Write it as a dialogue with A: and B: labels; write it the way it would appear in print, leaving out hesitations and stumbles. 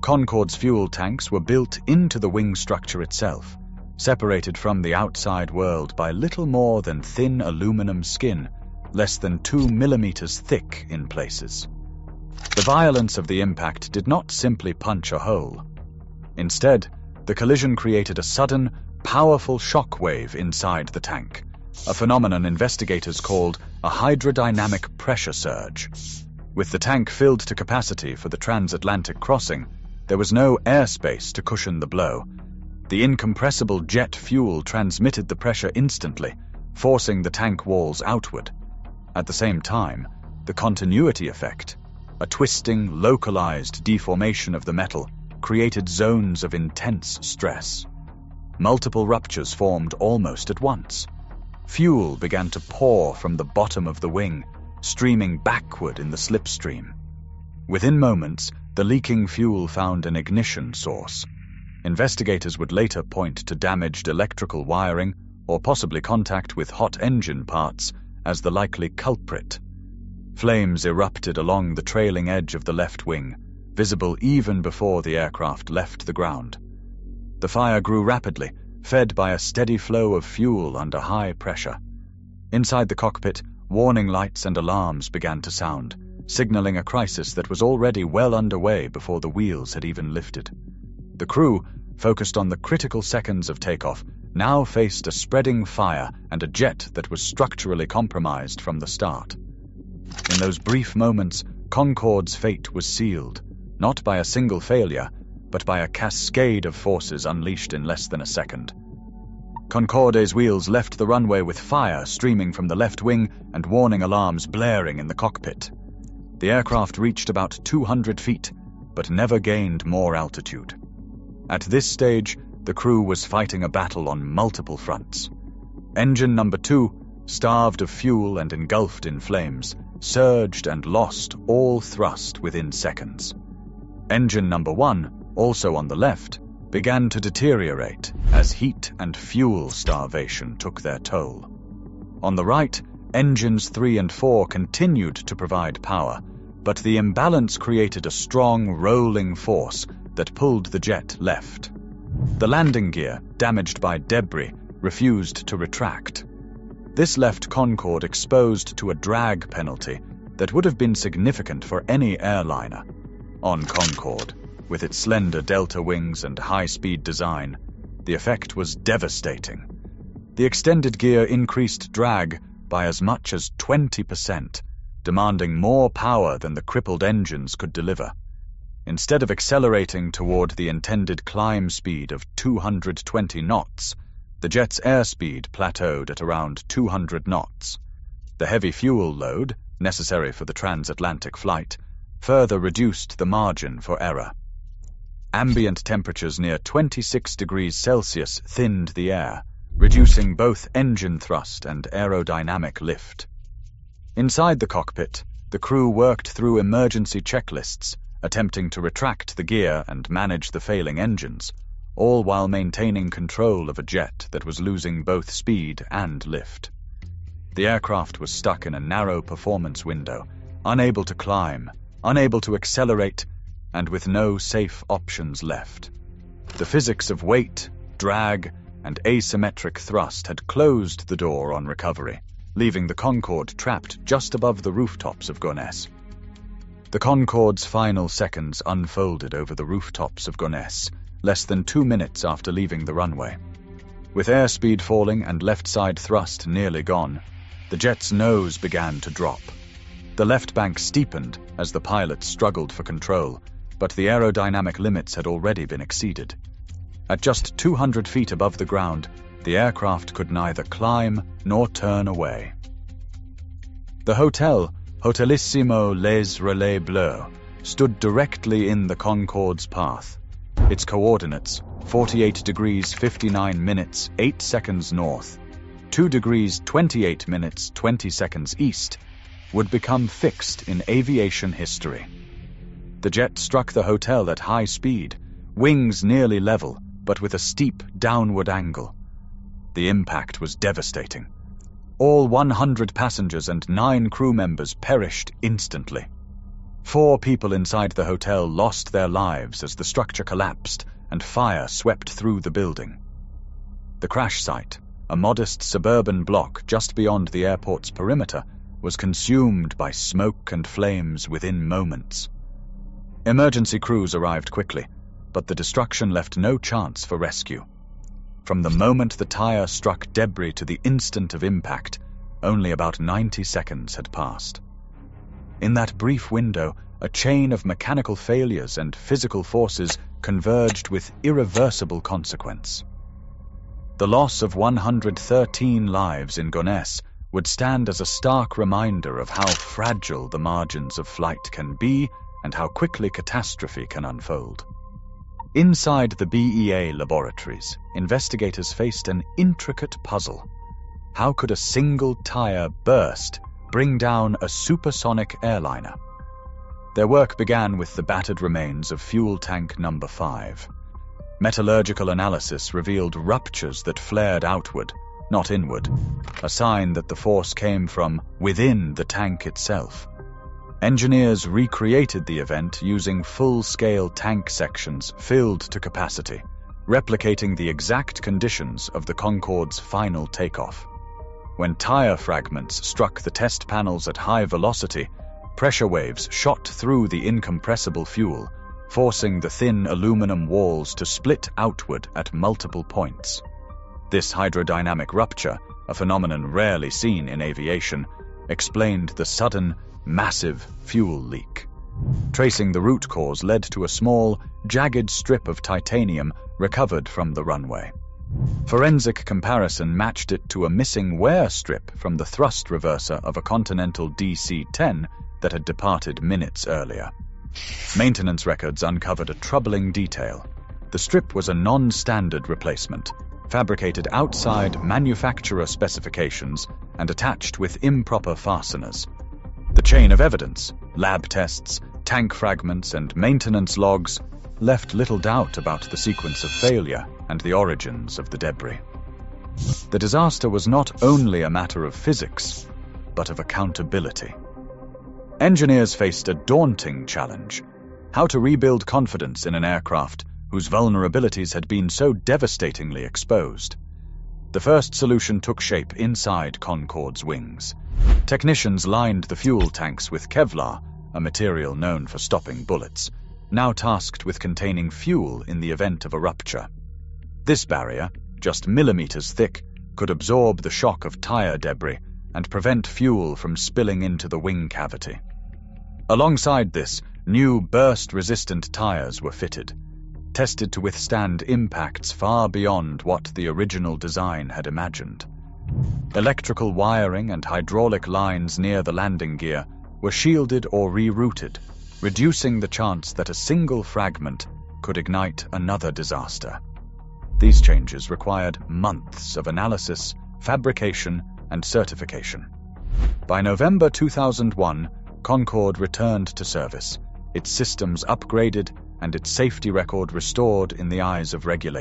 A: Concorde's fuel tanks were built into the wing structure itself, separated from the outside world by little more than thin aluminum skin, less than 2 millimeters thick in places. The violence of the impact did not simply punch a hole. Instead, the collision created a sudden, powerful shock wave inside the tank, a phenomenon investigators called a hydrodynamic pressure surge. With the tank filled to capacity for the transatlantic crossing, there was no airspace to cushion the blow. The incompressible jet fuel transmitted the pressure instantly, forcing the tank walls outward. At the same time, the continuity effect, a twisting, localized deformation of the metal, created zones of intense stress. Multiple ruptures formed almost at once. Fuel began to pour from the bottom of the wing, streaming backward in the slipstream. Within moments, the leaking fuel found an ignition source. Investigators would later point to damaged electrical wiring or possibly contact with hot engine parts as the likely culprit. Flames erupted along the trailing edge of the left wing, visible even before the aircraft left the ground. The fire grew rapidly, fed by a steady flow of fuel under high pressure. Inside the cockpit, warning lights and alarms began to sound, signaling a crisis that was already well underway before the wheels had even lifted. The crew, focused on the critical seconds of takeoff, now faced a spreading fire and a jet that was structurally compromised from the start. In those brief moments, Concorde's fate was sealed, not by a single failure, but by a cascade of forces unleashed in less than a second. Concorde's wheels left the runway with fire streaming from the left wing and warning alarms blaring in the cockpit. The aircraft reached about 200 feet, but never gained more altitude. At this stage, the crew was fighting a battle on multiple fronts. Engine number 2, starved of fuel and engulfed in flames, surged and lost all thrust within seconds. Engine number 1, also on the left, began to deteriorate as heat and fuel starvation took their toll. On the right, engines 3 and 4 continued to provide power, but the imbalance created a strong rolling force that pulled the jet left. The landing gear, damaged by debris, refused to retract. This left Concorde exposed to a drag penalty that would have been significant for any airliner. On Concorde, with its slender delta wings and high-speed design, the effect was devastating. The extended gear increased drag by as much as 20%, demanding more power than the crippled engines could deliver. Instead of accelerating toward the intended climb speed of 220 knots, the jet's airspeed plateaued at around 200 knots. The heavy fuel load, necessary for the transatlantic flight, further reduced the margin for error. Ambient temperatures near 26 degrees Celsius thinned the air, reducing both engine thrust and aerodynamic lift. Inside the cockpit, the crew worked through emergency checklists, attempting to retract the gear and manage the failing engines, all while maintaining control of a jet that was losing both speed and lift. The aircraft was stuck in a narrow performance window, unable to climb, unable to accelerate, and with no safe options left. The physics of weight, drag, and asymmetric thrust had closed the door on recovery, leaving the Concorde trapped just above the rooftops of Gonesse. The Concorde's final seconds unfolded over the rooftops of Gonesse, less than 2 minutes after leaving the runway. With airspeed falling and left side thrust nearly gone, the jet's nose began to drop. The left bank steepened as the pilots struggled for control, but the aerodynamic limits had already been exceeded. At just 200 feet above the ground, the aircraft could neither climb nor turn away. The hotel, Hotelissimo Les Relais Bleus, stood directly in the Concorde's path. Its coordinates, 48 degrees 59 minutes 8 seconds north, 2 degrees 28 minutes 20 seconds east, would become fixed in aviation history. The jet struck the hotel at high speed, wings nearly level, but with a steep downward angle. The impact was devastating. All 100 passengers and 9 crew members perished instantly. 4 people inside the hotel lost their lives as the structure collapsed and fire swept through the building. The crash site, a modest suburban block just beyond the airport's perimeter, was consumed by smoke and flames within moments. Emergency crews arrived quickly, but the destruction left no chance for rescue. From the moment the tire struck debris to the instant of impact, only about 90 seconds had passed. In that brief window, a chain of mechanical failures and physical forces converged with irreversible consequence. The loss of 113 lives in Gonesse would stand as a stark reminder of how fragile the margins of flight can be and how quickly catastrophe can unfold. Inside the BEA laboratories, investigators faced an intricate puzzle. How could a single tire burst bring down a supersonic airliner? Their work began with the battered remains of fuel tank number 5. Metallurgical analysis revealed ruptures that flared outward, not inward, a sign that the force came from within the tank itself. Engineers recreated the event using full-scale tank sections filled to capacity, replicating the exact conditions of the Concorde's final takeoff. When tire fragments struck the test panels at high velocity, pressure waves shot through the incompressible fuel, forcing the thin aluminum walls to split outward at multiple points. This hydrodynamic rupture, a phenomenon rarely seen in aviation, explained the sudden, massive fuel leak. Tracing the root cause led to a small, jagged strip of titanium recovered from the runway. Forensic comparison matched it to a missing wear strip from the thrust reverser of a Continental DC-10 that had departed minutes earlier. Maintenance records uncovered a troubling detail. The strip was a non-standard replacement, fabricated outside manufacturer specifications and attached with improper fasteners. The chain of evidence, lab tests, tank fragments, and maintenance logs left little doubt about the sequence of failure and the origins of the debris. The disaster was not only a matter of physics, but of accountability. Engineers faced a daunting challenge: how to rebuild confidence in an aircraft whose vulnerabilities had been so devastatingly exposed. The first solution took shape inside Concorde's wings. Technicians lined the fuel tanks with Kevlar, a material known for stopping bullets, now tasked with containing fuel in the event of a rupture. This barrier, just millimeters thick, could absorb the shock of tire debris and prevent fuel from spilling into the wing cavity. Alongside this, new burst-resistant tires were fitted, tested to withstand impacts far beyond what the original design had imagined. Electrical wiring and hydraulic lines near the landing gear were shielded or rerouted, reducing the chance that a single fragment could ignite another disaster. These changes required months of analysis, fabrication, and certification. By November 2001, Concorde returned to service, its systems upgraded and its safety record restored in the eyes of regulators.